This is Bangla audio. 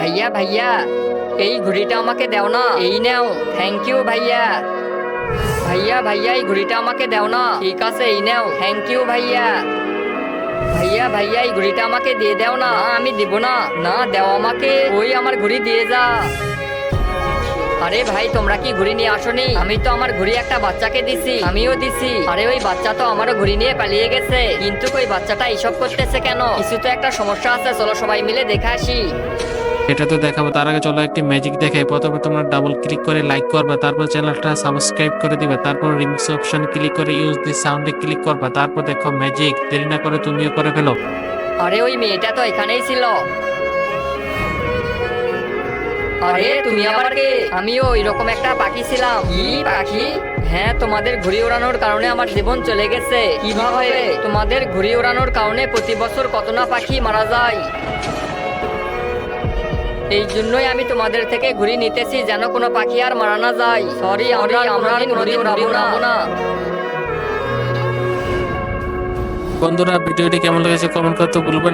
ভাইয়া ভাইয়া, এই ঘড়িটা আমাকে দাও না। এই নাও, থ্যাংক ইউ ভাইয়া। ভাইয়া ভাইয়া, এই ঘড়িটা আমাকে দাও না। ঠিক আছে, এই নাও, থ্যাংক ইউ ভাইয়া। ভাইয়া ভাইয়া, এই ঘড়িটা আমাকে দিয়ে দাও না। আমি দিব না। না, দাও আমাকে। ওই আমার ঘড়ি দিয়ে যা। আরে ভাই, তোমরা কি ঘুড়ি নিয়ে আসোনি? আমি তো আমার ঘুড়ি একটা বাচ্চাকে দিছি, আমিও দিছি। আরে ওই বাচ্চা তো আমারও ঘুড়ি নিয়ে পালিয়ে গেছে, কিন্তু ওই বাচ্চাটা এইসব করতেছে কেন? কিছু তো একটা সমস্যা আছে, চলো সবাই মিলে দেখে আসি। এটা তো দেখাবো, তার আগে চলো একটি ম্যাজিক দেখাই। প্রথমে তোমরা ডাবল ক্লিক করে লাইক করবা, তারপর চ্যানেলটা সাবস্ক্রাইব করে দিবে, তারপর রিমিক্স অপশনে ক্লিক করে ইউজ দি সাউন্ডে ক্লিক করবা, তারপর দেখো ম্যাজিক। দেরি না করে তুমিও করে ফেলো। আরে ওই মেয়েটা তো এখানেই ছিল। আরে তুমি আবার কে? আমিও এরকম একটা পাখি ছিলাম। কি পাখি? হ্যাঁ, তোমাদের ঘুড়ি ওড়ানোর কারণে আমার জীবন চলে গেছে। কিভাবে? তোমাদের ঘুড়ি ওড়ানোর কারণে প্রতি বছর কত না পাখি মারা যায়। এই জন্যই আমি তোমাদের থেকে ঘুড়ি নিতেছি, যেন কোনো পাখি আর মারা না যায়। সরি, আমরা ঘুড়ি উড়াবো না। বন্ধুরা, ভিডিওটি কেমন লেগেছে কমেন্ট করতে ভুলবেন না।